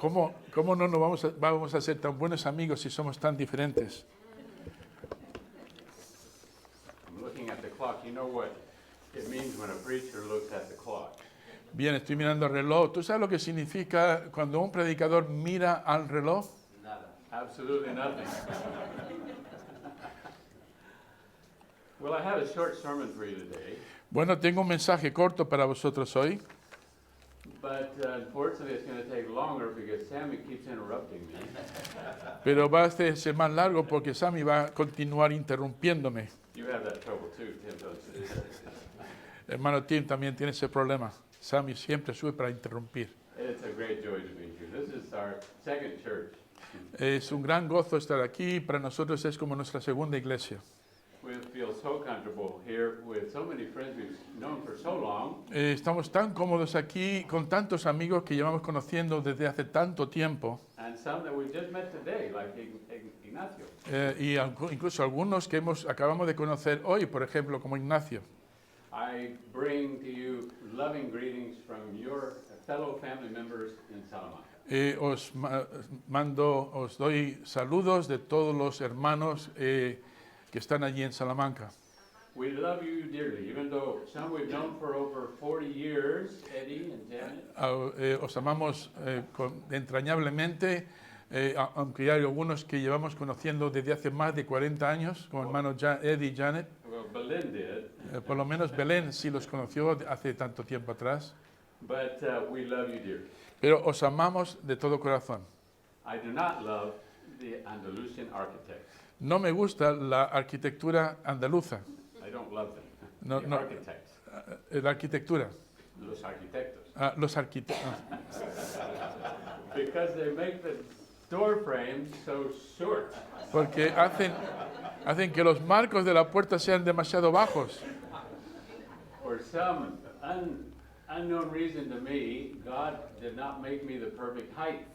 ¿Cómo no nos vamos a ser tan buenos amigos si somos tan diferentes? I'm looking at the clock. You know what it means when a preacher looks at the clock? Bien, estoy mirando el reloj. ¿Tú sabes lo que significa cuando un predicador mira al reloj? Nada. Absolutely nothing. Well, I have a short sermon for you today, Bueno, tengo un mensaje corto para vosotros hoy, but unfortunately it's going to take longer because Sammy keeps interrupting me. pero va a ser más largo porque Sammy va a continuar interrumpiéndome. You have that trouble too, Tim, don't you? Hermano Tim también tiene ese problema. Sammy siempre sube para interrumpir. It's a great joy to be here. This is our second church. Es un gran gozo estar aquí. Para nosotros es como nuestra segunda iglesia. We feel so comfortable here with so many friends we've known for so long. Estamos tan cómodos aquí con tantos amigos que llevamos conociendo desde hace tanto tiempo. And some that we just met today, like Ignacio. Incluso algunos que acabamos de conocer hoy, por ejemplo, como Ignacio. I bring to you loving greetings from your fellow family members in Salamanca. Os doy saludos de todos los hermanos que están allí en Salamanca. We love you dearly, even though some we've known for over 40 years, Eddie and Janet. Os amamos entrañablemente, aunque hay algunos que llevamos conociendo desde hace más de 40 años, como hermanos Eddie y Janet. Well, Belen did. Por lo menos Belén sí los conoció hace tanto tiempo atrás. But we love you dearly. Pero os amamos de todo corazón. I do not love the Andalusian architects. No me gusta la arquitectura andaluza. I don't love them. No, The no. architects. La arquitectura. Los arquitectos. Los arquitectos. Because they make the door frames so short. Porque hacen que los marcos de la puerta sean demasiado bajos. For some unknown reason to me, God did not make me the perfect height.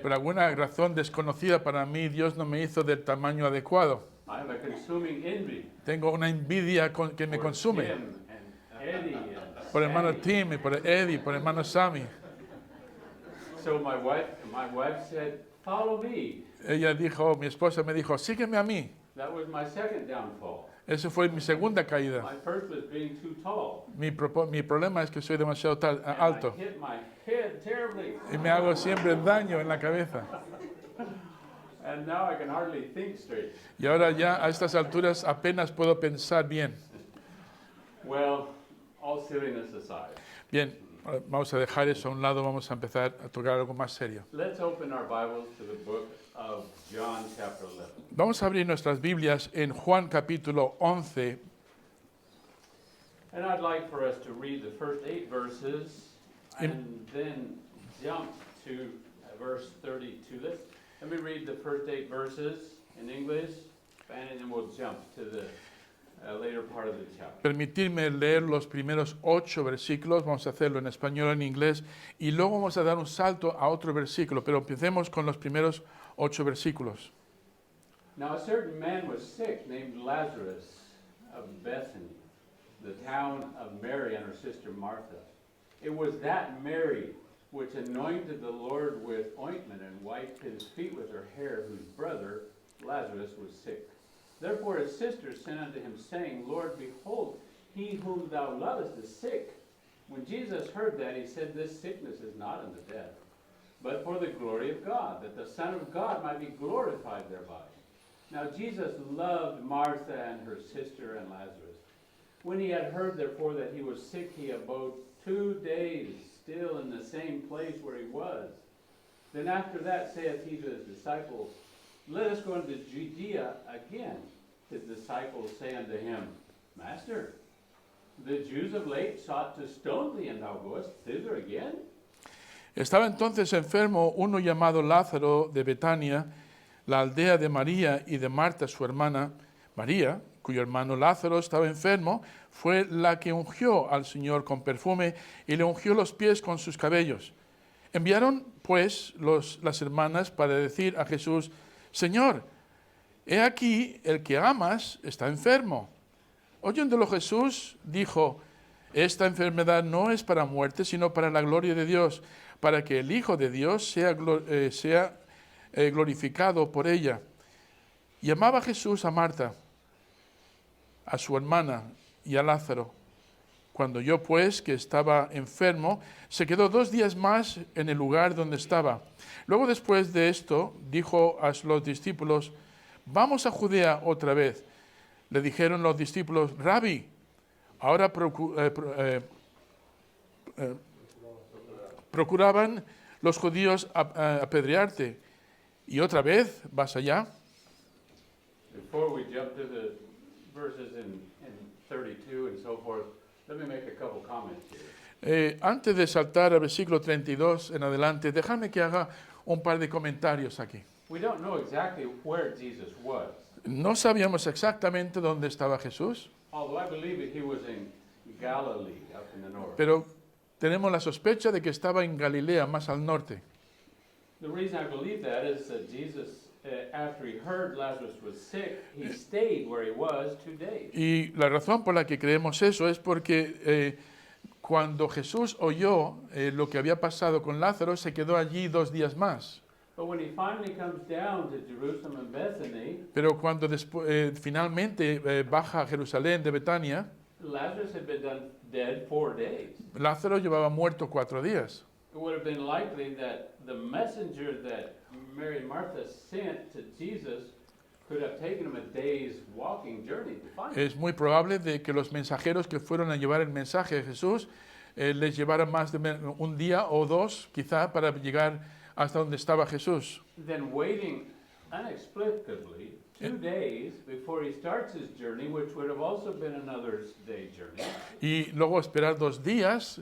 Por alguna razón desconocida para mí, Dios no me hizo del tamaño adecuado. I have a consuming envy. Tengo una envidia que me for consume. Tim and Eddie and Por hermano Sammy. Tim, y por Eddie, por hermano Sammy. So my wife said, "Follow me." Mi esposa me dijo, sígueme a mí. That was my second downfall. Eso fue mi segunda caída. My first was being too tall. Mi problema es que soy demasiado And alto I hit my head terribly. y me hago siempre daño en la cabeza. And now I can hardly think straight. Y ahora ya a estas alturas apenas puedo pensar bien. Well, all silliness aside, Bien, vamos a dejar eso a un lado, vamos a empezar a tocar algo más serio. let's open our Bibles to the book of John chapter 11. Vamos a abrir nuestras Biblias en Juan capítulo 11. And I'd like for us to read the first 8 verses and then jump to verse 32. Let me read the first 8 verses in English, and then we'll jump to the later part of the chapter. Permitirme leer los primeros 8 versículos, vamos a hacerlo en español o en inglés, y luego vamos a dar un salto a otro versículo, pero empecemos con los primeros 8 versículos. Now a certain man was sick named Lazarus of Bethany, the town of Mary and her sister Martha. It was that Mary which anointed the Lord with ointment and wiped his feet with her hair, whose brother Lazarus was sick. Therefore his sister sent unto him, saying, Lord, behold, he whom thou lovest is sick. When Jesus heard that, he said, This sickness is not unto death, but for the glory of God, that the Son of God might be glorified thereby. Now Jesus loved Martha and her sister and Lazarus. When he had heard, therefore, that he was sick, he abode 2 days still in the same place where he was. Then after that saith he to his disciples, Let us go into Judea again. His disciples say unto him, Master, the Jews of late sought to stone thee, and thou goest thither again? Estaba entonces enfermo uno llamado Lázaro de Betania, la aldea de María y de Marta su hermana. María, cuyo hermano Lázaro estaba enfermo, fue la que ungió al Señor con perfume y le ungió los pies con sus cabellos. Enviaron pues las hermanas para decir a Jesús, Señor, he aquí el que amas está enfermo. Oyéndolo Jesús dijo, Esta enfermedad no es para muerte, sino para la gloria de Dios, para que el Hijo de Dios sea glorificado por ella. Y amaba Jesús a Marta, a su hermana y a Lázaro. Cuando oyó pues que estaba enfermo, se quedó 2 días más en el lugar donde estaba. Luego después de esto, dijo a los discípulos, vamos a Judea otra vez. Le dijeron los discípulos, Rabí, ahora procuraban los judíos apedrearte, ¿y otra vez vas allá? Before we jump to the verses in 32 and so forth, let me make a couple comments here. Antes de saltar al versículo 32 en adelante, déjame que haga un par de comentarios aquí. We don't know exactly where Jesus was, No sabíamos exactamente dónde estaba Jesús, although I believe that he was in Galilee up in the north. pero tenemos la sospecha de que estaba en Galilea, más al norte. The reason I believe that is that Jesus, after he heard Lazarus was sick, he stayed where he was 2 days. Y la razón por la que creemos eso es porque cuando Jesús oyó lo que había pasado con Lázaro, se quedó allí 2 días más. But when he finally comes down to Jerusalem and Bethany, Pero cuando finalmente baja a Jerusalén de Betania, Lazarus had been dead 4 days. Lázaro llevaba muerto 4 días. It would have been likely that the messenger that Mary and Martha sent to Jesus could have taken him a day's walking journey to find him. Es muy probable de que los mensajeros que fueron a llevar el mensaje de Jesús les llevaran más de un día o 2, quizá, para llegar hasta donde estaba Jesús. Then waiting inexplicably 2 days before he starts his journey, which would have also been another day journey. Y luego esperar 2 días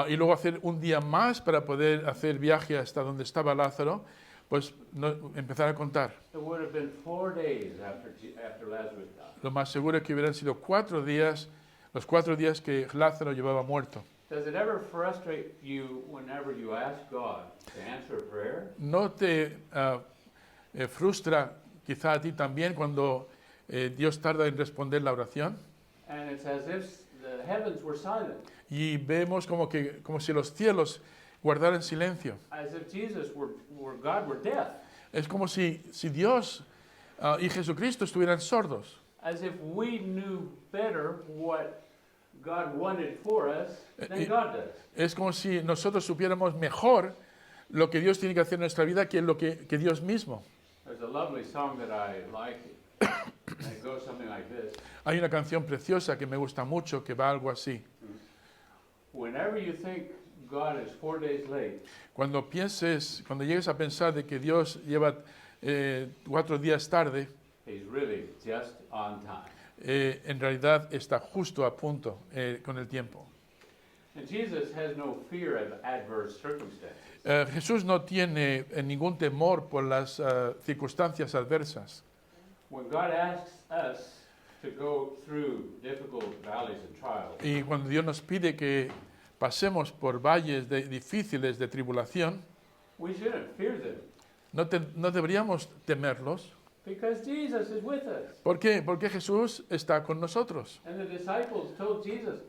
y luego hacer un día más para poder hacer viaje hasta donde estaba Lázaro, pues empezar a contar. It would have been 4 days after Lazarus died. Lo más seguro es que hubieran sido 4 días, los 4 días que Lázaro llevaba muerto. Does it ever frustrate you whenever you ask God to answer a prayer? ¿No te frustra quizá a ti también cuando Dios tarda en responder la oración? And it's as if the heavens were silent, Y vemos como si los cielos guardaran silencio. as if Jesus were God were deaf, Es como si Dios y Jesucristo estuvieran sordos. as if we knew better what God wanted for us than Eh, God does. Es como si nosotros supiéramos mejor lo que Dios tiene que hacer en nuestra vida que lo que Dios mismo. There's a lovely song that I like, and it goes something like this. Hay una canción preciosa que me gusta mucho que va algo así. Whenever you think God is 4 days late, Cuando llegues a pensar de que Dios lleva 4 días tarde, He's really just on time. en realidad está justo a punto con el tiempo. And Jesus has no fear of adverse circumstances. Jesús no tiene ningún temor por las circunstancias adversas. When God asks us to go through difficult valleys and trials, Y cuando Dios nos pide que pasemos por valles difíciles de tribulación, we shouldn't fear them no deberíamos temerlos. because Jesus is with us. ¿Por qué? Porque Jesús está con nosotros. And the disciples told Jesus,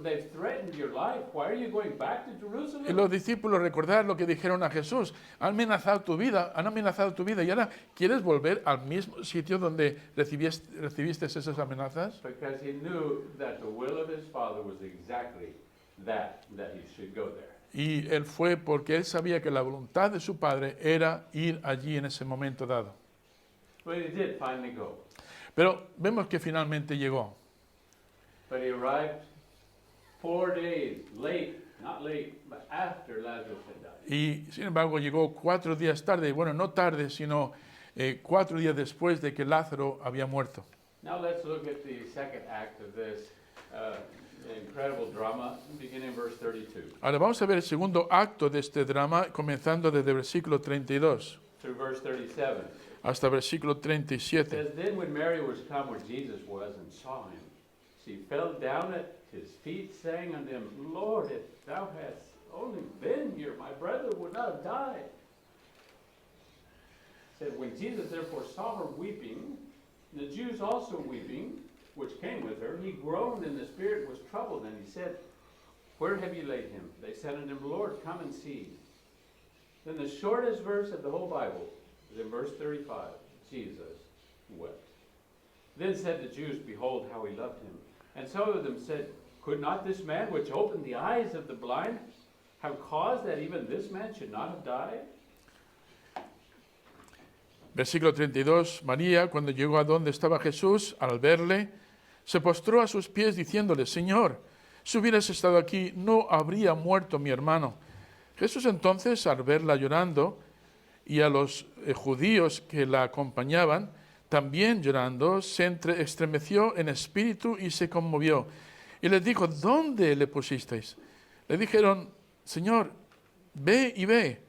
they've threatened your life. Why are you going back to Y Jerusalem? los discípulos recordar lo que dijeron a Jesús. Han amenazado tu vida y ahora quieres volver al mismo sitio donde recibiste esas amenazas. Because he knew that the will of his Father was exactly that he should go there. Y él fue porque él sabía que la voluntad de su padre era ir allí en ese momento dado. But he did finally go. Pero vemos que finalmente llegó. But he arrived 4 days late, not late, but after Lazarus had died. Y sin embargo llegó 4 días tarde, bueno, no tarde, sino 4 días después de que Lázaro había muerto. Now let's look at the second act of this incredible drama, beginning in verse 32. Ahora vamos a ver el segundo acto de este drama, comenzando desde el versículo 32 Through verse 37. hasta el versículo It 37. says, Then when Mary was come where Jesus was and saw him, she fell down at his feet, saying unto him, Lord, if thou hadst only been here, my brother would not have died. It said, when Jesus therefore saw her weeping, and the Jews also weeping, which came with her, he groaned in the spirit and was troubled, and he said, Where have you laid him? They said unto him, Lord, come and see. Then the shortest verse of the whole Bible is in verse 35. Jesus wept. Then said the Jews, Behold, how he loved him. And some of them said, Could not this man which opened the eyes of the blind have caused that even this man should not have died? Versículo 32. María, cuando llegó a donde estaba Jesús, al verle, se postró a sus pies diciéndole, Señor, si hubieras estado aquí, no habría muerto mi hermano. Jesús entonces, al verla llorando, y a los judíos que la acompañaban, también llorando, se estremeció en espíritu y se conmovió. Y les dijo, ¿dónde le pusisteis? Le dijeron, Señor, ve y ve.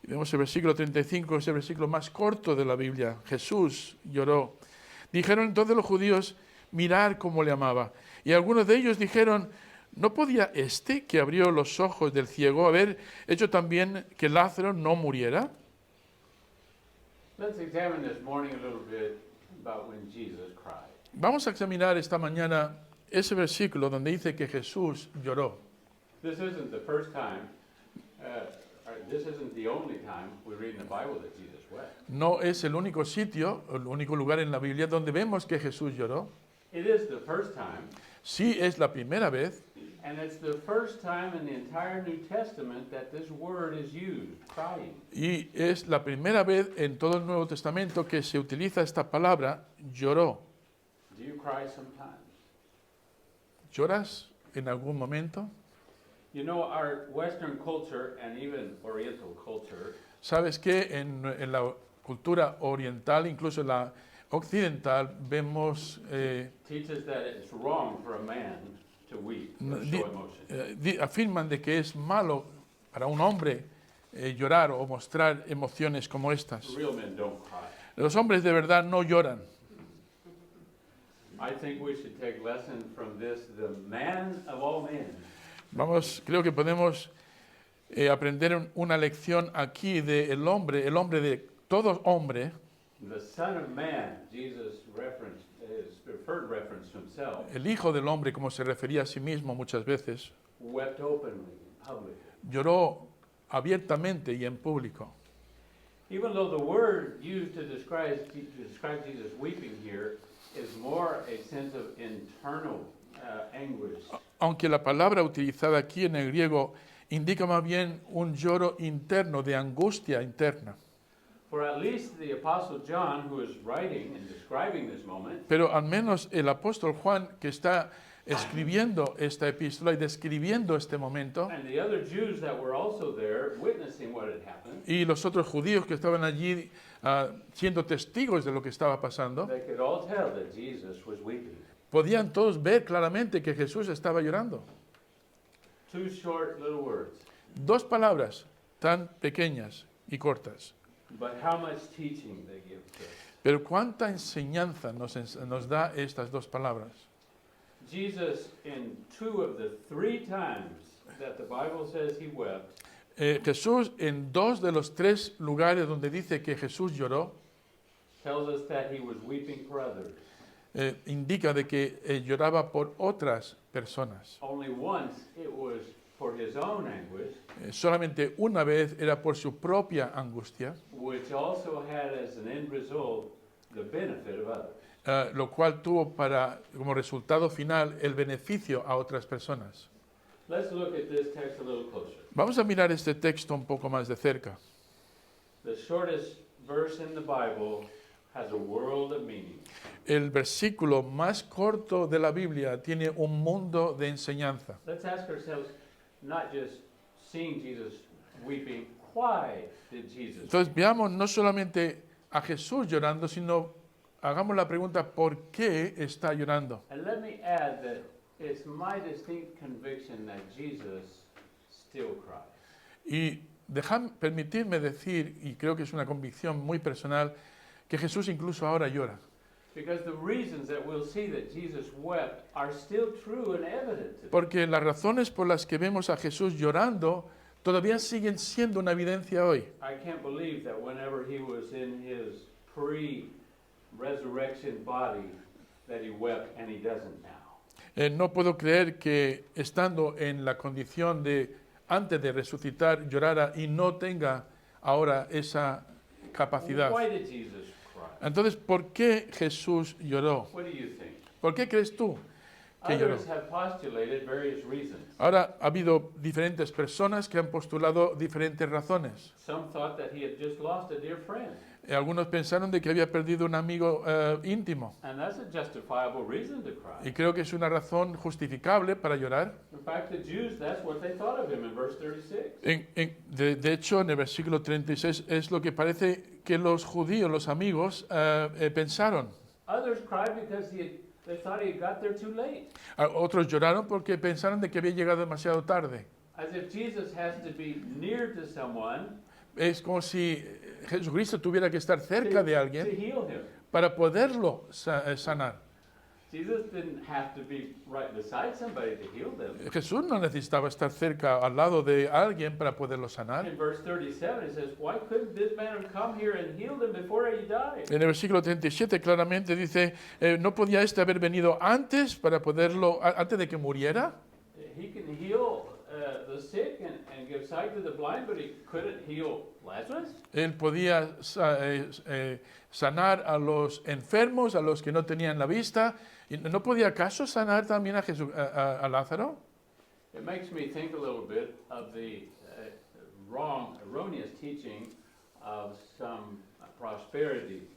Y vemos el versículo 35, es el versículo más corto de la Biblia. Jesús lloró. Dijeron entonces los judíos, mirad cómo le amaba. Y algunos de ellos dijeron, ¿no podía este que abrió los ojos del ciego haber hecho también que Lázaro no muriera? Let's examine this morning a little bit about when Jesus cried. Vamos a examinar esta mañana ese versículo donde dice que Jesús lloró. This isn't the first time, this isn't the only time we read in the Bible that Jesus wept. No es el único sitio, el único lugar en la Biblia donde vemos que Jesús lloró. It is the first time, Sí, es la primera vez, and it's the first time in the entire New Testament that this word is used, crying. y es la primera vez en todo el Nuevo Testamento que se utiliza esta palabra, lloró. Do you cry sometimes? ¿Lloras en algún momento? You know, our Western culture and even Oriental culture ¿Sabes que en la cultura oriental, incluso en la occidental, vemos, teaches that it's wrong for a man to weep or show emotion? afirman de que es malo para un hombre llorar o mostrar emociones como estas? Real men don't cry. Los hombres de verdad no lloran. I think we should take lesson from this, the man of all men. Creo que podemos aprender una lección aquí del hombre, el hombre de todo hombre, The Son of Man, Jesus referenced, his preferred reference to himself, el hijo del hombre, como se refería a sí mismo muchas veces, wept openly in public. lloró abiertamente y en público. Even though the word used to describe Jesus weeping here is more a sense of internal anguish. Aunque la palabra utilizada aquí en el griego indica más bien un lloro interno, de angustia interna. For at least the Apostle John, who is writing and describing this moment, Pero al menos el apóstol Juan, que está escribiendo esta epístola y describiendo este momento, and the other Jews that were also there witnessing what had happened, y los otros judíos que estaban allí siendo testigos de lo que estaba pasando, they could all tell that Jesus was weeping. podían todos ver claramente que Jesús estaba llorando. Two short little words, Dos palabras tan pequeñas y cortas. but how much teaching they give to us. Pero cuánta enseñanza nos da estas dos palabras. Jesus, in 2 of the 3 times that the Bible says he wept, Jesús, en 2 de los 3 lugares donde dice que Jesús lloró, tells us that he was weeping for others. indica de que lloraba por otras personas. Only once it was for his own anguish, Solamente una vez era por su propia angustia, which also had as an end result the benefit of others. lo cual tuvo como resultado final el beneficio a otras personas. Let's look at this text a little closer. Vamos a mirar este texto un poco más de cerca. The shortest verse in the Bible has a world of meaning. El versículo más corto de la Biblia tiene un mundo de enseñanza. Let's ask ourselves, not just seeing Jesus weeping, why did Jesus weep? Entonces veamos no solamente a Jesús llorando, sino hagamos la pregunta, ¿por qué está llorando? And let me add that it's my distinct conviction that Jesus still cries. Y permitirme decir, y creo que es una convicción muy personal, que Jesús incluso ahora llora. Because the reasons that we'll see that Jesus wept are still true and evident today. Porque las razones por las que vemos a Jesús llorando todavía siguen siendo una evidencia hoy. I can't believe that whenever he was in his pre-resurrection body, that he wept and he doesn't now. No puedo creer que estando en la condición de antes de resucitar llorara y no tenga ahora esa capacidad. Why did Jesus cry? Entonces, ¿por qué Jesús lloró? What do you think? ¿Por qué crees tú que lloró? Others have postulated various reasons. Ahora ha habido diferentes personas que han postulado diferentes razones. Some thought that he had just lost a dear friend, Algunos pensaron de que había perdido un amigo íntimo. and that's a justifiable reason to cry. Y creo que es una razón justificable para llorar. In fact, the Jews, that's what they thought of him in verse 36. De hecho, en el versículo 36 es lo que parece que los judíos, los amigos, pensaron. Others cried because they thought he had got there too late. Otros lloraron porque pensaron de que había llegado demasiado tarde. As if Jesus has to be near to someone Es como si Jesucristo tuviera que estar cerca de to alguien heal him. para poderlo sanar. Jesus didn't have to be right beside somebody to heal them. Jesús no necesitaba estar cerca, al lado de alguien para poderlo sanar. In verse 37, it says, why couldn't this man have come here and healed him before he died? En el versículo 37 claramente dice, ¿no podía este haber venido antes para poderlo, antes de que muriera? He can heal the sick and give sight to the blind, but he couldn't heal Lazarus? Él podía sanar a los enfermos, a los que no tenían la vista. ¿Y no podía acaso sanar también a Lázaro? It makes me think a little bit of the erroneous teaching of some prosperity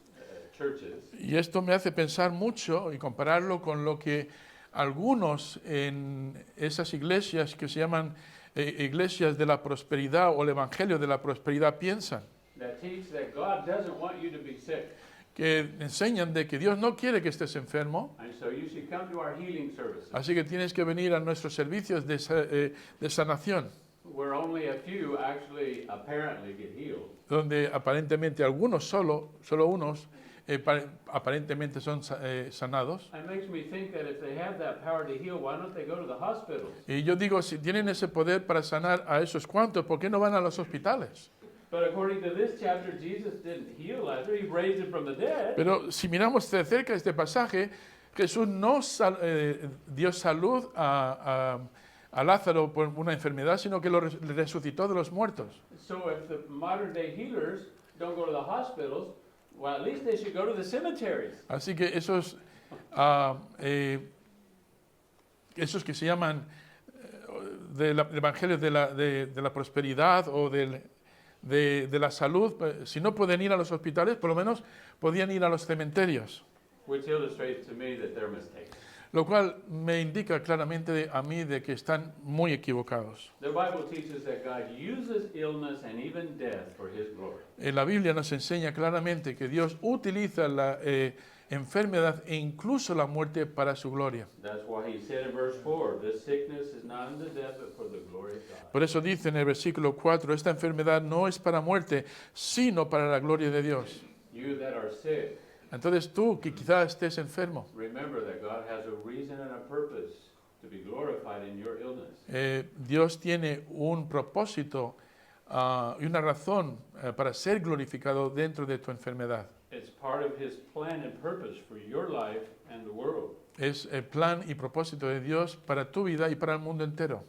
churches. Y esto me hace pensar mucho y compararlo con lo que algunos en esas iglesias que se llaman iglesias de la prosperidad o el evangelio de la prosperidad piensan. That teach that God doesn't want you to be sick, Que enseñan de que Dios no quiere que estés enfermo, and so you should come to our healing services, así que tienes que venir a nuestros servicios de sanación, where only a few actually apparently get healed. donde aparentemente algunos, solo unos, aparentemente son sanados. It makes me think that if they have that power to heal, why don't they go to the hospitals? Y yo digo, si tienen ese poder para sanar a esos cuantos, ¿por qué no van a los hospitales? But according to this chapter, Jesus didn't heal Lazarus, he raised him from the dead. Pero si miramos de cerca este pasaje, Jesús no dio salud a Lázaro por una enfermedad, sino que le resucitó de los muertos. So if the modern day healers don't go to the hospitals, well, at least they should go to the cemeteries. Así que esos que se llaman del evangelio de la prosperidad o de la salud, si no pueden ir a los hospitales, por lo menos podían ir a los cementerios. Which illustrates to me that they're mistaken. Lo cual me indica claramente a mí de que están muy equivocados. The Bible teaches that God uses illness and even death for his glory. La Biblia nos enseña claramente que Dios utiliza la enfermedad e incluso la muerte para su gloria. That's why he said in verse 4, this sickness is not unto death, but for the glory of God. Por eso dice en el versículo 4, esta enfermedad no es para muerte, sino para la gloria de Dios. You that are sick, Entonces tú, que quizás estés enfermo, remember that God has a reason and a purpose to be glorified in your illness. Dios tiene un propósito y una razón para ser glorificado dentro de tu enfermedad. It's part of his plan and purpose for your life and the world. Es el plan y propósito de Dios para tu vida y para el mundo entero.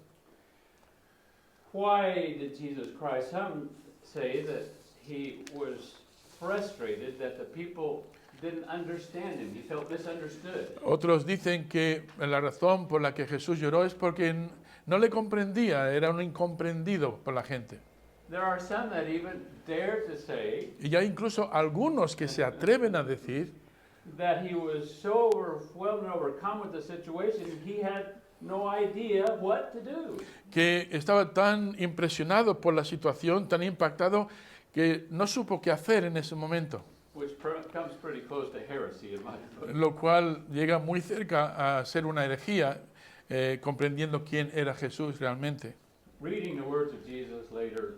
Why did Jesus cry? Some say that he was frustrated that the people didn't understand him. He felt misunderstood. Otros dicen que la razón por la que Jesús lloró es porque no le comprendía, era un incomprendido por la gente. There are some that even dare to say Y ya incluso algunos que se atreven a decir that he was so overwhelmed and overcome with the situation, he had no idea what to do. que estaba tan impresionado por la situación, tan impactado, que no supo qué hacer en ese momento. Which comes pretty close to heresy in my book. Lo cual llega muy cerca a ser una herejía, comprendiendo quién era Jesús realmente. Reading the words of Jesus later,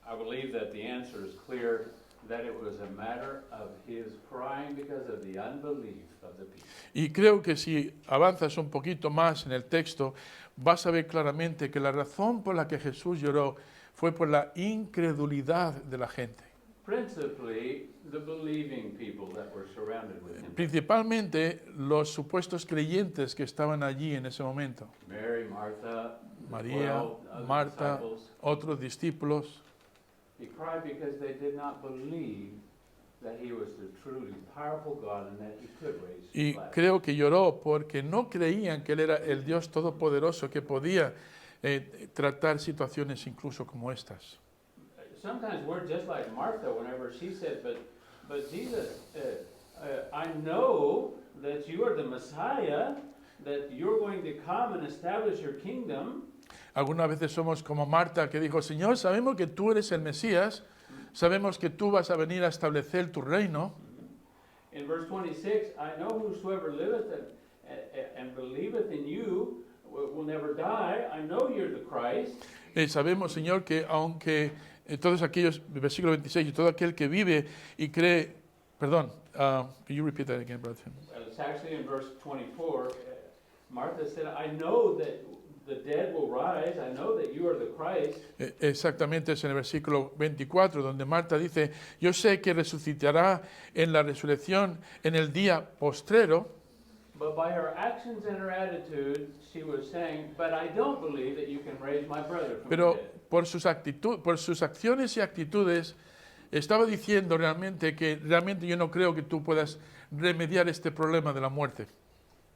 I believe that the answer is clear, that it was a matter of his crying because of the unbelief of the people. Y creo que si avanzas un poquito más en el texto, vas a ver claramente que la razón por la que Jesús lloró fue por la incredulidad de la gente. principally the believing people that were surrounded with him. Principalmente los supuestos creyentes que estaban allí en ese momento. Mary, Martha, the María, 12 other Marta, disciples. otros discípulos. He cried because they did not believe that he was the truly powerful God and that he could raise Y Lazarus. creo que lloró porque no creían que Él era el Dios Todopoderoso que podía tratar situaciones incluso como estas. Sometimes we're just like Martha whenever she said, but Jesus, I know that you are the Messiah, that you're going to come and establish your kingdom. Algunas veces somos como Marta que dijo, Señor, sabemos que tú eres el Mesías, sabemos que tú vas a venir a establecer tu reino. In verse 26, I know whosoever liveth and believeth in you will never die. I know you're the Christ. Sabemos, Señor, que aunque todos aquellos, versículo 26, y todo aquel que vive y cree, perdón, can you repeat that again, brother? It's actually in verse 24. Martha said, I know that the dead will rise. I know that you are the Christ. Exactamente es en el versículo 24, donde Marta dice, yo sé que resucitará en la resurrección en el día postrero. But by her actions and her attitude, she was saying, but I don't believe that you can raise my brother from the Pero dead. por sus acciones y actitudes, estaba diciendo realmente que realmente yo no creo que tú puedas remediar este problema de la muerte.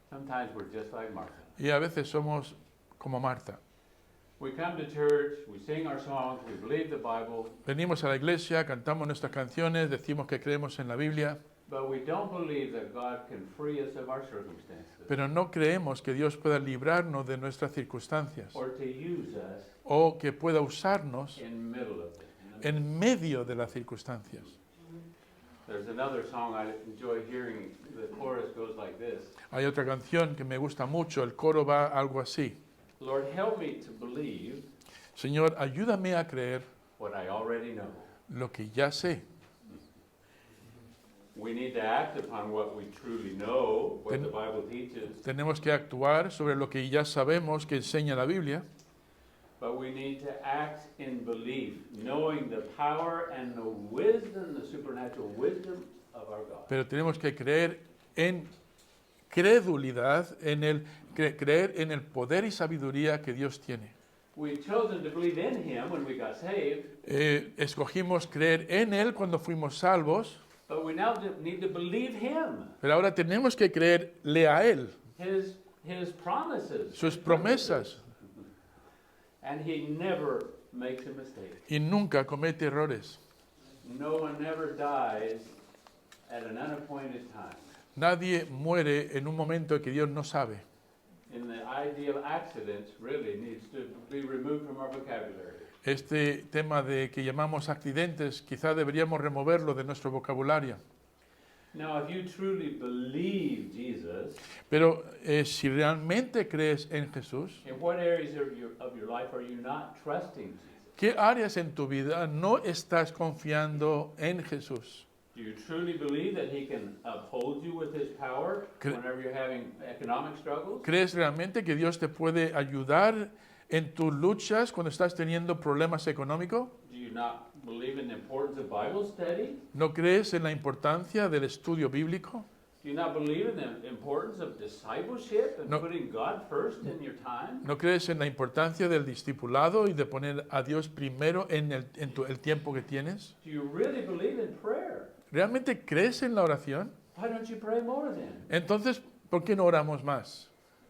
Sometimes we're just like Martha. Y a veces somos como Marta. We come to church, we sing our songs, we believe the Bible, Venimos a la iglesia, cantamos nuestras canciones, decimos que creemos en la Biblia, but we don't believe that God can free us of our circumstances pero no creemos que Dios pueda librarnos de nuestras circunstancias or to use us o que pueda usarnos in middle of it. en medio de las circunstancias. There's another song I enjoy hearing. The chorus goes like this. Hay otra canción que me gusta mucho, el coro va algo así. Lord, help me to believe Señor, ayúdame a creer what I already know. lo que ya sé. We need to act upon what we truly know, what Ten- the Bible teaches, Tenemos que actuar sobre lo que ya sabemos que enseña la Biblia, but we need to act in belief, knowing the power and the wisdom, the supernatural wisdom of our God. pero tenemos que creer en credulidad, creer en el poder y sabiduría que Dios tiene. We've chosen to believe in Him when we got saved, Escogimos creer en Él cuando fuimos salvos, but we now need to believe Him, pero ahora tenemos que creerle a Él, His promises, sus promesas, and He never makes a mistake. y nunca comete errores. No one never dies at an unappointed time. Nadie muere en un momento que Dios no sabe. And the idea of accidents really needs to be removed from our vocabulary. Este tema de que llamamos accidentes, quizá deberíamos removerlo de nuestro vocabulario. Now, if you truly believe Jesus, Pero si realmente crees en Jesús, in what areas of your life are you not trusting Jesus? ¿qué áreas en tu vida no estás confiando en Jesús? Do you truly believe that He can uphold you with His power whenever you're having economic struggles? ¿Crees realmente que Dios te puede ayudar en tus luchas cuando estás teniendo problemas económicos? Do you not believe in the importance of Bible study? ¿No crees en la importancia del estudio bíblico? Do you not believe in the importance of discipleship and No. putting God first in your time? ¿No crees en la importancia del discipulado y de poner a Dios primero en el tiempo que tienes? Do you really believe in prayer? ¿Realmente crees en la oración? Why don't you pray more then? Entonces, ¿por qué no oramos más?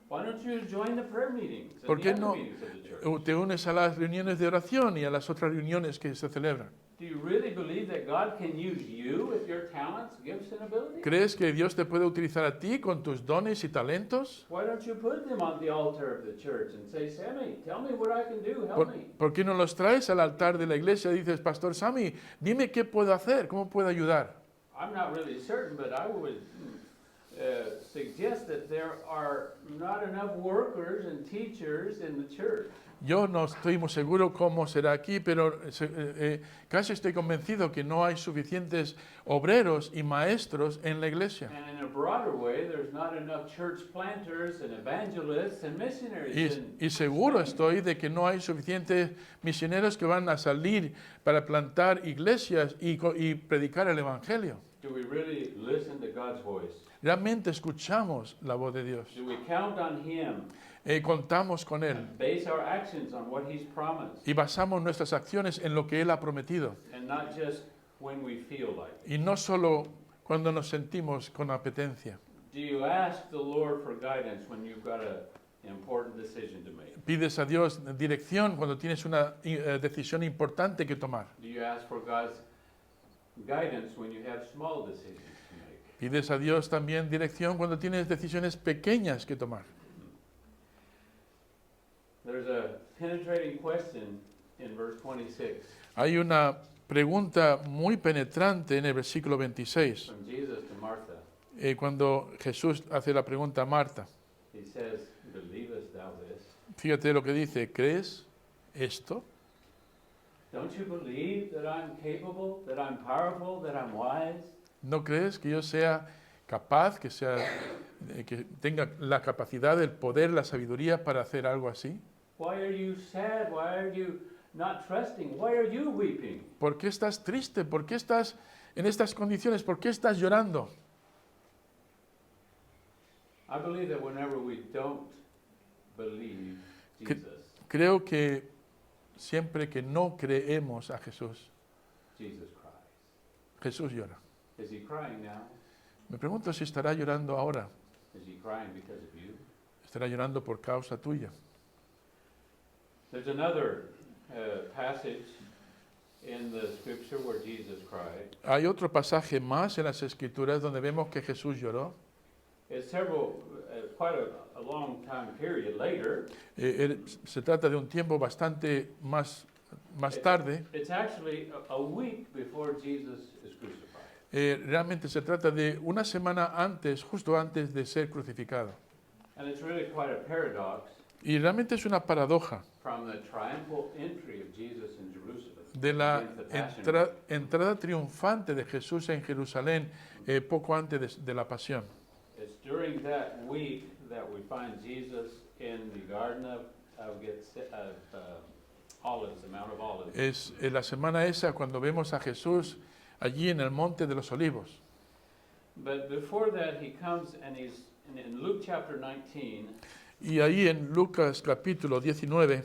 Why don't you join the prayer meetings and ¿Por the qué other no meetings of the church? te unes a las reuniones de oración y a las otras reuniones que se celebran? Do you really believe that God can use you with your talents, gifts, and abilities? ¿Crees que Dios te puede utilizar a ti con tus dones y talentos? Why don't you put them on the altar of the church and say, Sammy, tell me what I can do, help ¿Por, me. por qué no los traes al altar de la iglesia y dices, Pastor Sammy, dime qué puedo hacer, cómo puedo ayudar? I'm not really certain, but I would suggests that there are not enough workers and teachers in the church. Yo no estoy muy seguro cómo será aquí, pero casi estoy convencido que no hay suficientes obreros y maestros en la iglesia. And in a broader way, there's not enough church planters and evangelists and missionaries. Y seguro estoy de que no hay suficientes misioneros que van a salir para plantar iglesias y predicar el evangelio. Do we really listen to God's voice? Realmente escuchamos la voz de Dios. Do we count on Him? Contamos con Él Base our actions on what He's promised, y basamos nuestras acciones en lo que Él ha prometido. and not just when we feel like it. Y no solo cuando nos sentimos con apetencia. Do you ask the Lord for guidance when you've got an important decision to make? Pides a Dios dirección cuando tienes una decisión importante que tomar. Do you ask for God's guidance when you have small decisions to make? Pides a Dios también dirección cuando tienes decisiones pequeñas que tomar. There's a penetrating question in verse 26 Hay una pregunta muy penetrante en el versículo 26, from Jesus to Martha. cuando Jesús hace la pregunta a Marta. He says, "Believest thou this? Fíjate lo que dice, ¿crees esto? Don't you believe that I'm capable, that I'm powerful, that I'm wise?" ¿No crees que yo sea capaz, que tenga la capacidad, el poder, la sabiduría para hacer algo así? Why are you sad? Why are you not trusting? Why are you weeping? ¿Por qué estás triste? ¿Por qué estás en estas condiciones? ¿Por qué estás llorando? I believe that whenever we don't believe Que- Jesus, Creo que siempre que no creemos a Jesús, Jesus cries. Jesús llora. Is he crying now? Me pregunto si estará llorando ahora. Is he crying because of you? Estará llorando por causa tuya. There's another passage in the scripture where Jesus cried. Hay otro pasaje más en las Escrituras donde vemos que Jesús lloró. It's quite a long time period later. Se trata de un tiempo bastante más tarde. It's actually a week before Jesus is crucified. Realmente se trata de una semana antes, justo antes de ser crucificado. And it's really quite a paradox Y realmente es una paradoja from the triumphal entry of Jesus in Jerusalem. de la against the Passion. entrada triunfante de Jesús en Jerusalén poco antes de la pasión. It's during that week that we find Jesus in the Garden of Olives, the Mount of Olives. Es la semana esa cuando vemos a Jesús allí en el Monte de los Olivos. But before that, he comes and he's in Luke chapter 19, Y ahí en Lucas capítulo 19,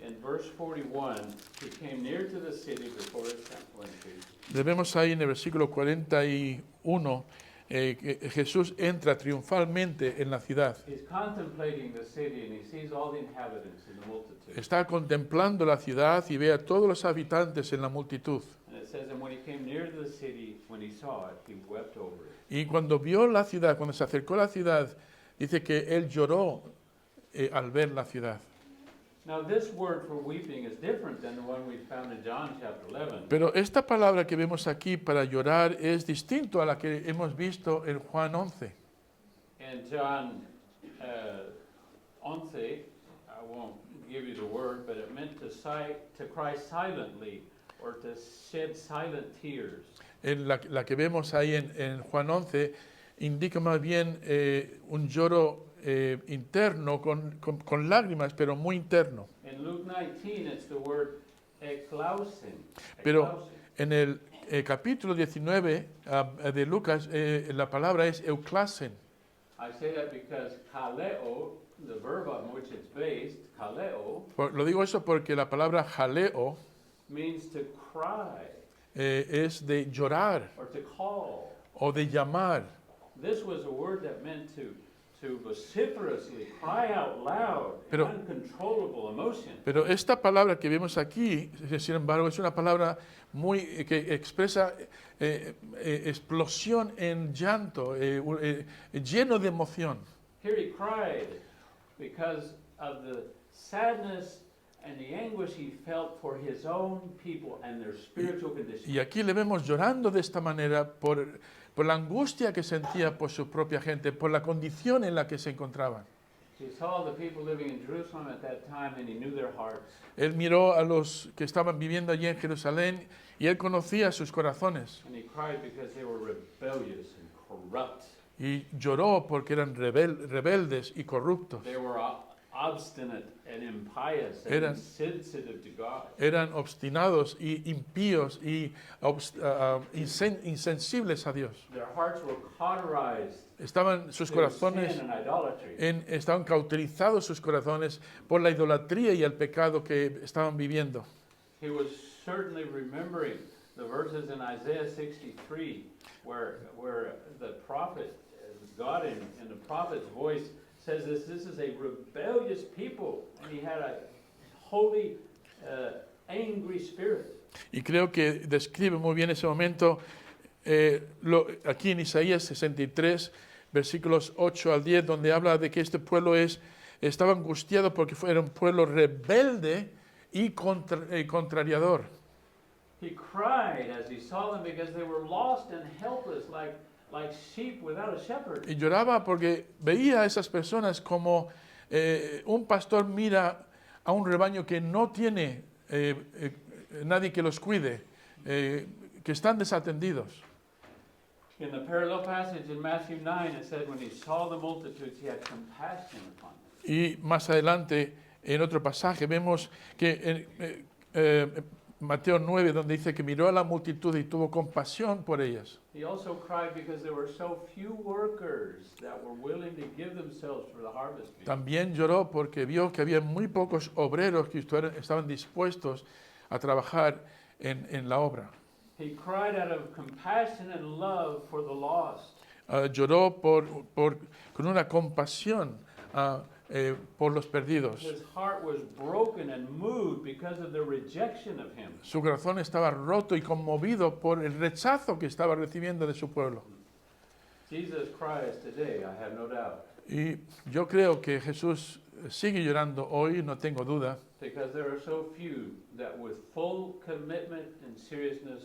in verse 41, he came near to the city before its temple entry. vemos ahí en el versículo 41 que Jesús entra triunfalmente en la ciudad. He's contemplating the city and he sees all the inhabitants in the multitude. Está contemplando la ciudad y ve a todos los habitantes en la multitud. And it says, and when he came near to the city, when he saw it, he wept over it. Y cuando vio la ciudad, cuando se acercó a la ciudad, dice que él lloró al ver la ciudad. Now, this word for weeping is different than the one we found in John chapter 11. Pero esta palabra que vemos aquí para llorar es distinto a la que hemos visto en Juan 11. In John 11, I won't give you the word, but it meant to cry silently or to shed silent tears. En la que vemos ahí en Juan 11 indica más bien un lloro interno con lágrimas, pero muy interno. In Luke 19, it's the word eklausin. Pero en el capítulo 19 de Lucas, la palabra es euklasen. I say that because kaleo, the verb on which it's based, kaleo, Lo digo eso porque la palabra jaleo means to cry es de llorar or to call. o de llamar. This was a word that meant to vociferously cry out loud, Pero- uncontrollable emotion. Pero esta palabra que vemos aquí, sin embargo, es una palabra que expresa explosión en llanto, lleno de emoción. Here he cried because of the sadness and the anguish he felt for his own people and their spiritual condition. Y aquí le vemos llorando de esta manera por por la angustia que sentía por su propia gente, por la condición en la que se encontraban. He saw the people living in Jerusalem at that time, and he knew their hearts. Él miró a los que estaban viviendo allí en Jerusalén y él conocía sus corazones. And he cried because they were rebellious and corrupt. Y lloró porque eran rebeldes y corruptos. They were obstinate and impious and Eran- insensitive to God. Eran obstinados y impíos y insensibles a Dios. Their hearts were cauterized Estaban sus to corazones sin and idolatry. estaban cauterizados sus corazones por la idolatría y el pecado que estaban viviendo. He was certainly remembering the verses in Isaiah 63 where the prophet, God in the prophet's voice says this is a rebellious people, and he had a holy, angry spirit. Y creo que describe muy bien ese momento aquí en Isaías 63, versículos 8 al 10, donde habla de que este pueblo estaba angustiado porque era un pueblo rebelde y contrariador. He cried as he saw them because they were lost and helpless, like sheep without a shepherd. Y lloraba porque veía a esas personas como un pastor mira a un rebaño que no tiene nadie que los cuide, que están desatendidos. In the parallel passage in Matthew 9, it said, when he saw the multitudes, he had compassion upon them. Y más adelante, en otro pasaje, vemos que Mateo 9, donde dice que miró a la multitud y tuvo compasión por ellas. He also cried because there were so few workers that were willing to give themselves for the harvest field. También lloró porque vio que había muy pocos obreros que estaban dispuestos a trabajar en la obra. He cried out of compassion and love for the lost. Lloró con una compasión por los perdidos. His heart was broken and moved because of the rejection of him. Su corazón estaba roto y conmovido por el rechazo que estaba recibiendo de su pueblo. Jesus cries today, I have no doubt, Y yo creo que Jesús sigue llorando hoy, no tengo duda, because there are so few that with full commitment and seriousness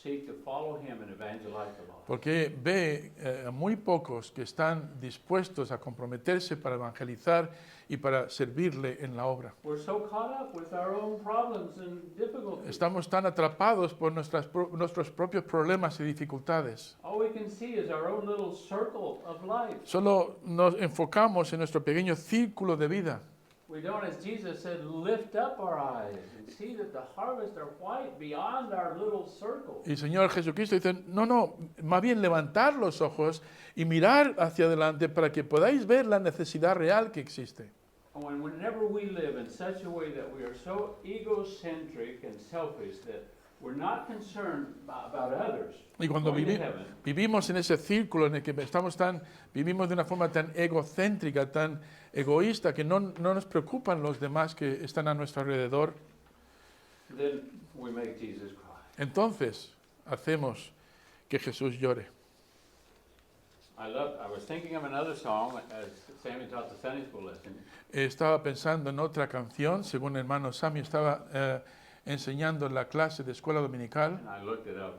seek to follow him and evangelize the lost. porque ve a muy pocos que están dispuestos a comprometerse para evangelizar y para servirle en la obra. We're so caught up with our own problems and difficulties. Estamos tan atrapados por nuestros propios problemas y dificultades. All we can see is our own little circle of life. Solo nos enfocamos en nuestro pequeño círculo de vida. We don't, as Jesus said, lift up our eyes and see that the harvest are white beyond our little circle. Y el Señor Jesucristo dice, no, más bien levantar los ojos y mirar hacia adelante para que podáis ver la necesidad real que existe. And whenever we live in such a way that we are so egocentric and selfish that we're not concerned about others Y cuando going to heaven, vivimos en ese círculo en el que vivimos de una forma tan egocéntrica, tan egoísta, que no nos preocupan los demás que están a nuestro alrededor, then we make Jesus cry. entonces hacemos que Jesús llore. I was thinking of another song as Sammy taught the Sunday school lesson. Estaba pensando en otra canción, según el hermano Sammy estaba enseñando en la clase de escuela dominical, And I looked it up.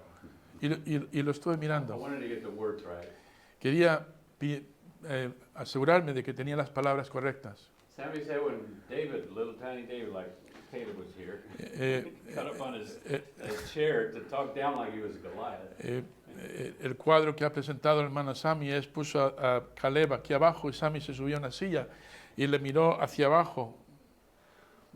y lo estuve I mirando. wanted to get the words right. Quería asegurarme de que tenía las palabras correctas. Sammy said when David, little tiny David, like Caleb was here, got up on his chair to talk down like he was Goliath. El cuadro que ha presentado el hermano Sammy puso a Caleb aquí abajo y Sammy se subió a una silla y le miró hacia abajo.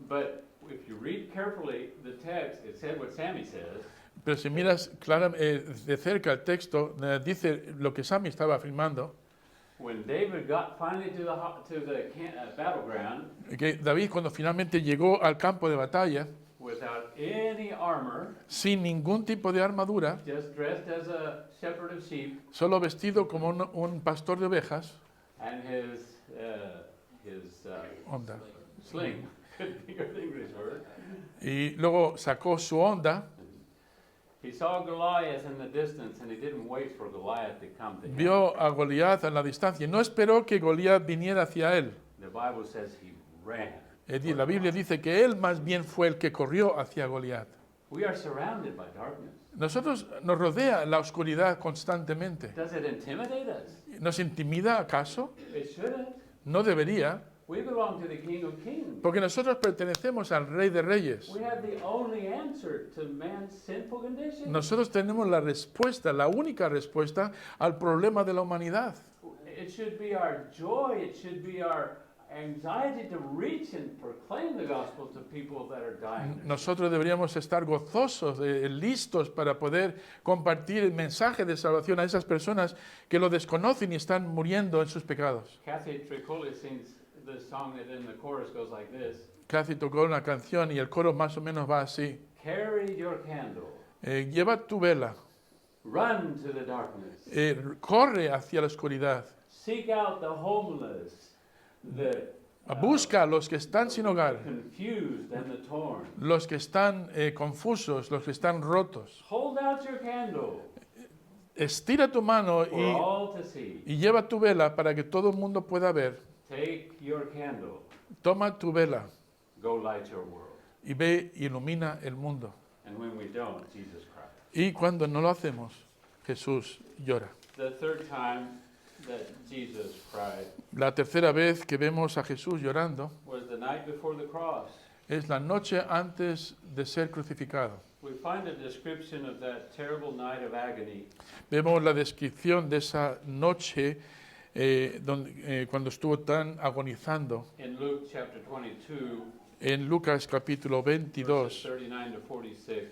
But if you read carefully the text, it said what Sammy says. Pero si miras de cerca el texto, dice lo que Sammy estaba afirmando, When David got finally to the battleground que David cuando finalmente llegó al campo de batalla, without any armor, sin ningún tipo de armadura, just dressed as a shepherd of sheep, solo vestido como un pastor de ovejas, and his onda, sling. Couldn't think of the English word. y luego sacó su onda, He saw Goliath in the distance, and he didn't wait for Goliath to come to him. vio a Goliat a la distancia y no esperó que Goliat viniera hacia él. The Bible says he ran. La Biblia dice que él más bien fue el que corrió hacia Goliat. We are surrounded by darkness. Nosotros nos rodea la oscuridad constantemente. Does it intimidate us? ¿Nos intimida acaso? It shouldn't. No debería, We belong to the King of Kings. porque nosotros pertenecemos al Rey de Reyes. We have the only answer to man's sinful condition. Nosotros tenemos la respuesta, la única respuesta al problema de la humanidad. It should be our joy, it should be our anxiety to reach and proclaim the gospel to people that are dying. Nosotros deberíamos estar gozosos, listos para poder compartir el mensaje de salvación a esas personas que lo desconocen y están muriendo en sus pecados. Kathy Tricoli sings this song that in the chorus goes like this. Cathy tocó una canción y el coro más o menos va así. Carry your candle, Lleva tu vela, run to the darkness, corre hacia la oscuridad, seek out the homeless, the busca a los que están sin hogar, confused and the torn. los que están confusos, los que están rotos. Hold out your candle Estira tu mano for all to see. y lleva tu vela para que todo el mundo pueda ver. Take your candle, Toma tu vela go light your world. y ve, ilumina el mundo. And when we don't, Jesus cries. Y cuando no lo hacemos, Jesús llora. The third time that Jesus cried La tercera vez que vemos a Jesús llorando was the night before the cross. es la noche antes de ser crucificado. We find a description of that terrible night of agony Vemos la descripción de esa noche cuando estuvo tan agonizando in Luke chapter 22, en Lucas capítulo verses 22, 39 to 46.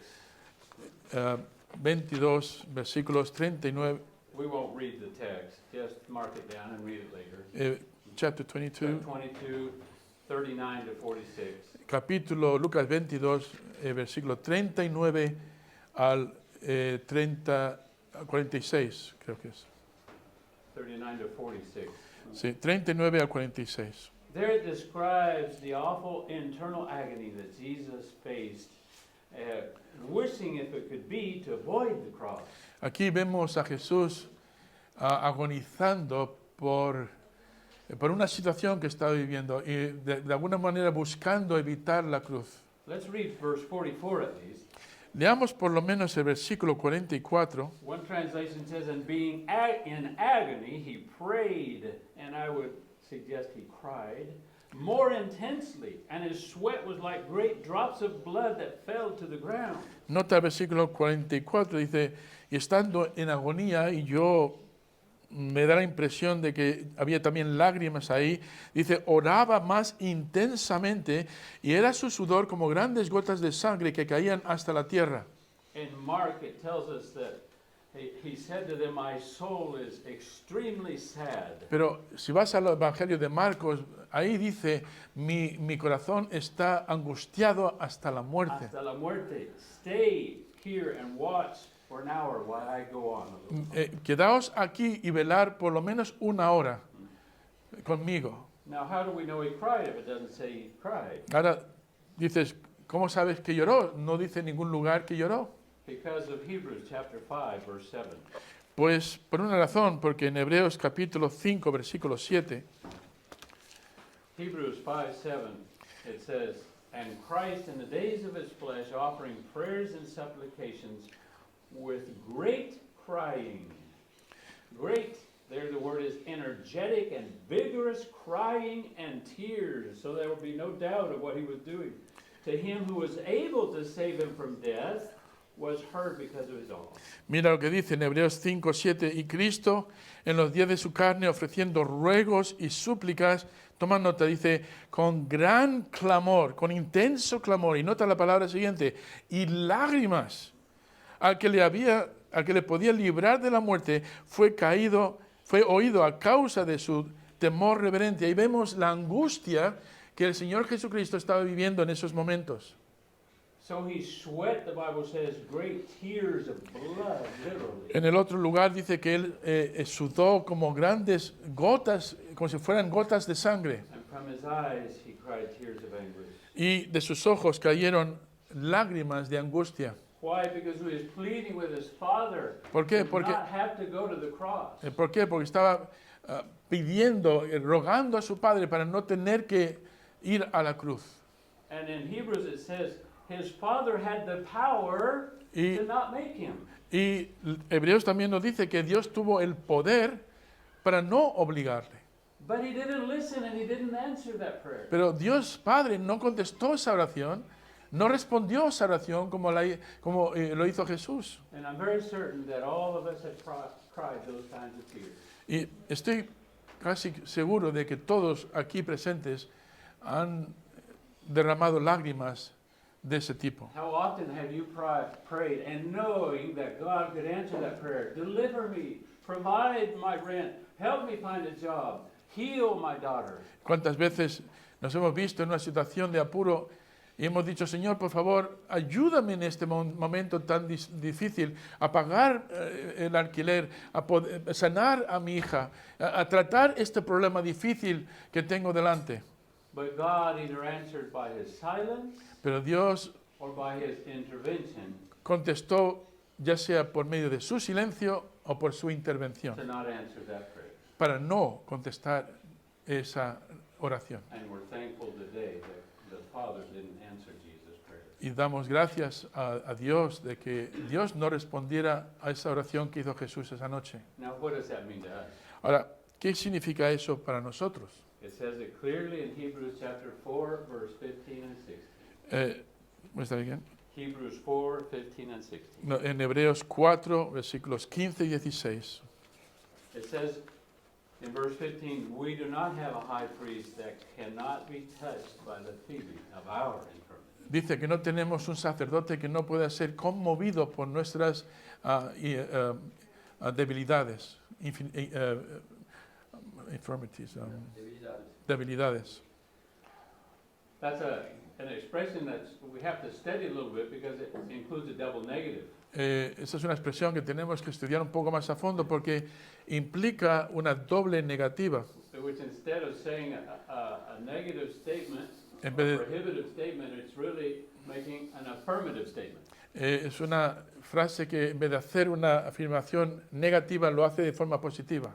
22, versículos 39, We won't read the text, just mark it down and read it later. chapter 22, 22, 39 to 46. capítulo Lucas 22, versículo 39 al 46, creo que es. 39 to 46. Sí, 39 al 46. There it describes the awful internal agony that Jesus faced, wishing if it could be to avoid the cross. Aquí vemos a Jesús agonizando por una situación que está viviendo y de alguna manera buscando evitar la cruz. Let's read verse 44 at least. Leamos por lo menos el versículo 44. One translation says, and being in agony, he prayed, and I would suggest he cried, more intensely, and his sweat was like great drops of blood that fell to the ground. Nota el versículo 44, dice, y estando en agonía, y yo me da la impresión de que había también lágrimas ahí, dice, oraba más intensamente, y era su sudor como grandes gotas de sangre que caían hasta la tierra. In Mark, it tells us that he said to them, my soul is extremely sad. Pero si vas al Evangelio de Marcos, ahí dice, mi corazón está angustiado hasta la muerte. Hasta la muerte. Stay here and watch for an hour while I go on a little. Quedaos aquí y velar por lo menos una hora conmigo. Now, how do we know he cried if it doesn't say he cried? Ahora dices, ¿cómo sabes que lloró? No dice en ningún lugar que lloró. Because of Hebrews chapter 5, verse 7. Pues por una razón, porque en Hebreos capítulo 5, versículo 7, Hebrews 5:7, it says, and Christ in the days of his flesh offering prayers and supplications with great crying. Great, there the word is energetic and vigorous crying and tears, so there will be no doubt of what he was doing. To him who was able to save him from death was heard because of his own. mira lo que dice en Hebreos 5, 7, y Cristo en los días de su carne ofreciendo ruegos y súplicas, toma nota, dice, con gran clamor, con intenso clamor, y nota la palabra siguiente, y lágrimas, al que le podía librar de la muerte, fue oído a causa de su temor reverente. Ahí vemos la angustia que el Señor Jesucristo estaba viviendo en esos momentos. So he sweat, the Bible says, great tears of blood, literally. En el otro lugar dice que él sudó como grandes gotas, como si fueran gotas de sangre. And from his eyes he cried tears of anguish. Y de sus ojos cayeron lágrimas de angustia. Why? Because he was pleading with his father ¿Por qué? to Porque, not have to go to the cross. ¿por qué? Porque estaba pidiendo, rogando a su padre para no tener que ir a la cruz. And in Hebrews it says, his father had the power Y- to not make him. Y Hebreos también nos dice que Dios tuvo el poder para no obligarle. But he didn't listen and he didn't answer that prayer. Pero Dios Padre no contestó esa oración, no respondió esa oración como lo hizo Jesús. And I'm very certain that all of us have cried those kinds of tears. Y estoy casi seguro de que todos aquí presentes han derramado lágrimas de ese tipo. How often have you prayed and knowing that God could answer that prayer? Deliver me, provide my rent, help me find a job, heal my daughter. ¿Cuántas veces nos hemos visto en una situación de apuro y hemos dicho, Señor, por favor, ayúdame en este momento tan difícil a pagar el alquiler, a poder sanar a mi hija, a tratar este problema difícil que tengo delante? But God either answered by his silence Pero Dios or by his intervention contestó ya sea por medio de su silencio o por su intervención, to not answer that prayer. para no contestar esa oración. And we're thankful today that the Father didn't answer Jesus' prayer. Y damos gracias a Dios de que Dios no respondiera a esa oración que hizo Jesús esa noche. Now, what does that mean to us? Ahora, ¿qué significa eso para nosotros? It says it clearly in Hebrews chapter 4, verse 15 and 16. ¿Está bien? Hebrews 4, 15 and 16. No, en Hebreos 4, versículos 15 y 16. It says in verse 15, we do not have a high priest that cannot be touched by the feeling of our infirmity. Dice que no tenemos un sacerdote que no pueda ser conmovido por nuestras debilidades, infirmities, debilidades. That's an expression that we have to study a little bit because it includes a double negative. Esa es una expresión que tenemos que estudiar un poco más a fondo porque implica una doble negativa. Which instead of saying a negative statement, En a vez de- prohibitive statement, it's really making an affirmative statement. Es una frase que en vez de hacer una afirmación negativa lo hace de forma positiva.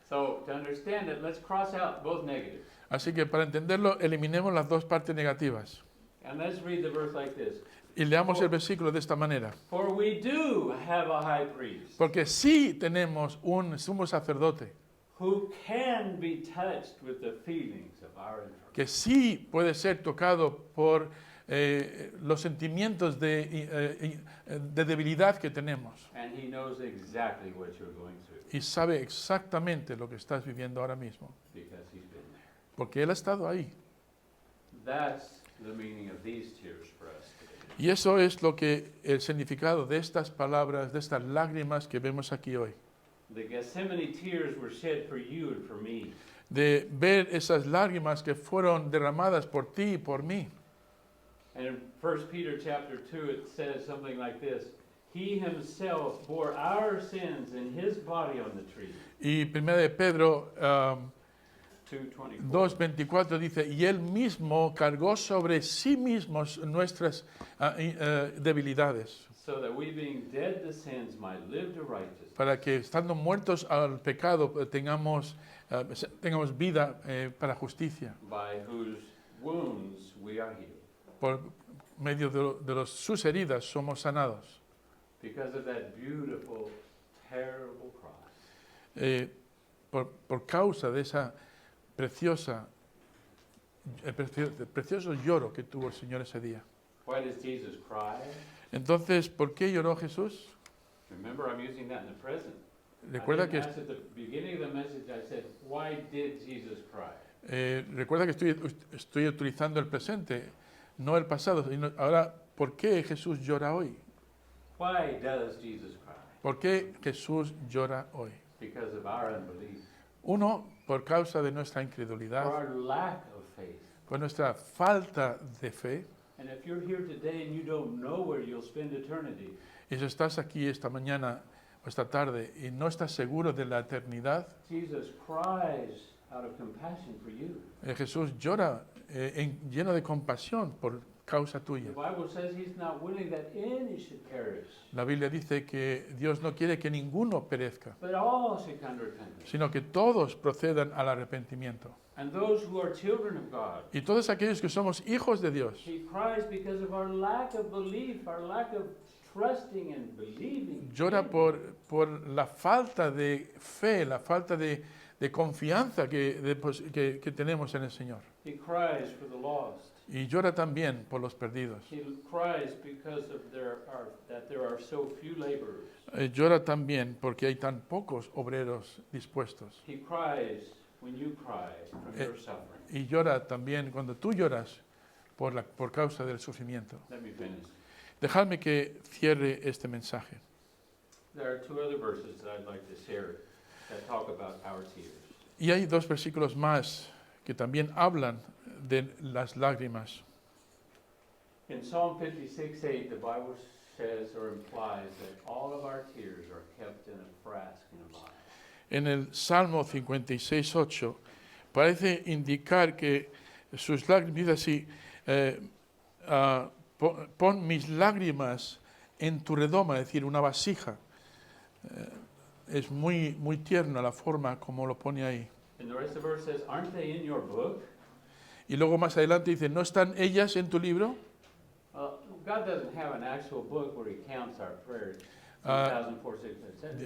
So to understand it, let's cross out both negatives. Así que para entenderlo, eliminemos las dos partes negativas. And let's read the verse like this. Y leamos el versículo de esta manera. For we do have a high priest Porque sí tenemos un sumo sacerdote who can be touched with the feelings of our infirmity. que sí puede ser tocado por los sentimientos de debilidad que tenemos. And he knows exactly what you're going through Y sabe exactamente lo que estás viviendo ahora mismo. because he's been there. Porque Él ha estado ahí. That's the meaning of these tears for us today. Y eso es lo que el significado de estas palabras, de estas lágrimas que vemos aquí hoy. The Gethsemane tears were shed for you and for me. De ver esas lágrimas que fueron derramadas por ti y por mí. And in 1 Peter chapter 2, it says something like this. He himself bore our sins in his body on the tree. Y 1 de Pedro 2:24. 2:24 dice, y Él mismo cargó sobre sí mismo nuestras debilidades, So that we being dead to sins might live to righteousness. para que estando muertos al pecado tengamos vida para justicia. By whose wounds we are healed. Por medio de sus heridas somos sanados. Because of that beautiful, terrible cross. Por causa de esa precioso lloro que tuvo el Señor ese día. Why does Jesus cry? Entonces, ¿por qué lloró Jesús? Remember, I'm using that in the present. Recuerda I que, didn't ask at the beginning of the message, I said, why did Jesus cry? estoy utilizando el presente, no el pasado. Ahora, ¿por qué Jesús llora hoy? Why does Jesus cry? ¿Por qué Jesús llora hoy? Because of our unbelief. Uno, por causa de nuestra For incredulidad, our lack of faith. por nuestra falta de fe. And if you're here today and you don't know where you'll spend eternity, Y si estás aquí esta mañana o esta tarde y no estás seguro de la eternidad, Jesus cries out of compassion for you. Jesús llora lleno de compasión por causa The tuya. Bible says he's not willing that any should perish, La Biblia dice que Dios no quiere que ninguno perezca, but all should come to repentance. sino que todos procedan al arrepentimiento. And those who are children of God, Y todos aquellos que somos hijos de Dios, he cries because of our lack of belief, our lack of trusting and believing. llora por la falta de fe, la falta de confianza que tenemos en el Señor. He cries for the lost. Y llora también por los perdidos. He cries because of that there are so few laborers. Llora también porque hay tan pocos obreros dispuestos. He cries when you cry from your suffering. Y llora también cuando tú lloras por causa del sufrimiento. Let me finish. Dejadme que cierre este mensaje. There are two other verses that I'd like to share that talk about our tears. Y hay dos versículos más que también hablan de las lágrimas. In Psalm 56:8, the Bible says or implies that all of our tears are kept in a flask in a vial. En el Salmo 56:8 parece indicar que sus lágrimas, dice así, pon mis lágrimas en tu redoma, es decir, una vasija. Es muy tierna la forma como lo pone ahí. And the rest of the verse says, aren't they in your book? Y luego más adelante dice, ¿no están ellas en tu libro? God doesn't have an actual book where he counts our prayers.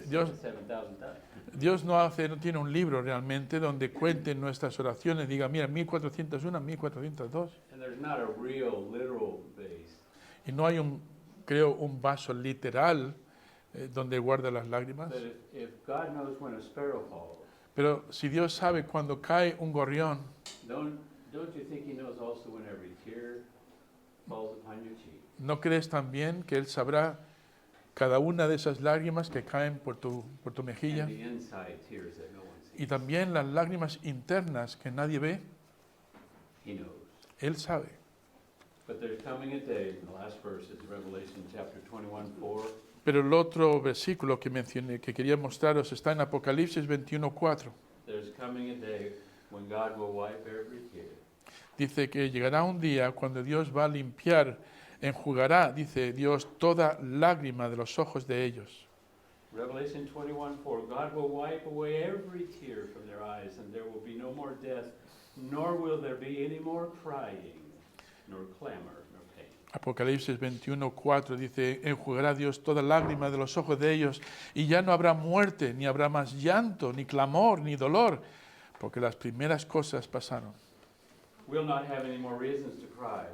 Dios- 7,000 times. Dios no tiene un libro realmente donde cuenten nuestras oraciones, diga, mira, 1401, 1402. And there's not a real literal base. Y no hay creo, un vaso literal donde guarda las lágrimas. But if God knows when a sparrow falls, Pero si Dios sabe cuando cae un gorrión, don't you think he knows also when every tear falls upon your cheek? ¿no crees también que Él sabrá cada una de esas lágrimas que caen por tu mejilla? And the inside tears that no one sees. Y también las lágrimas internas que nadie ve, He knows. Él sabe. But there's coming a day, the last verse is Revelation chapter 21:4. Pero el otro versículo que mencioné, que quería mostraros, está en Apocalipsis 21:4. There's coming a day when God will wipe every tear. Dice que llegará un día cuando Dios va a limpiar, enjugará, dice Dios, toda lágrima de los ojos de ellos. Revelation 21:4, God will wipe away every tear from their eyes, and there will be no more death, nor will there be any more crying, nor clamor, nor pain. Apocalipsis 21:4 dice, enjugará Dios toda lágrima de los ojos de ellos, y ya no habrá muerte, ni habrá más llanto, ni clamor, ni dolor, porque las primeras cosas pasaron. We'll not have any more reasons to cry,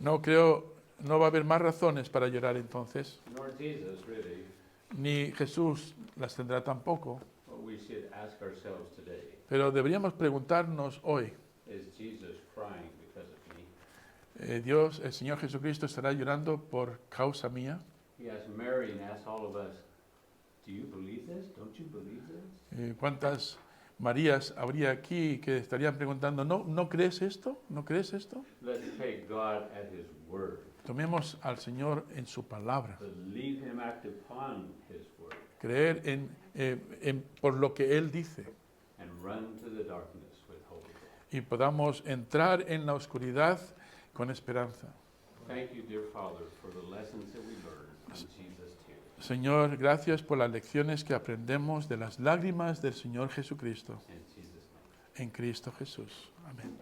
No va a haber más razones para llorar entonces, nor Jesus, really. ni Jesús las tendrá tampoco. What we should ask ourselves today, Pero deberíamos preguntarnos hoy, is Jesus crying because of me? Dios, el Señor Jesucristo, estará llorando por causa mía. He asked Mary and asked all of us, do you believe this? Don't you believe this? ¿Cuántas Marías habría aquí que estarían preguntando, ¿no crees esto? ¿No crees esto? Let's take God at his word. Tomemos al Señor en su palabra. Believe him act upon his word. Creer por lo que Él dice. And run to the darkness with hope. Y podamos entrar en la oscuridad con esperanza. Thank you, dear Father, for the lessons that we learned from Jesus' tears. Señor, gracias por las lecciones que aprendemos de las lágrimas del Señor Jesucristo. In Jesus' name. En Cristo Jesús. Amén.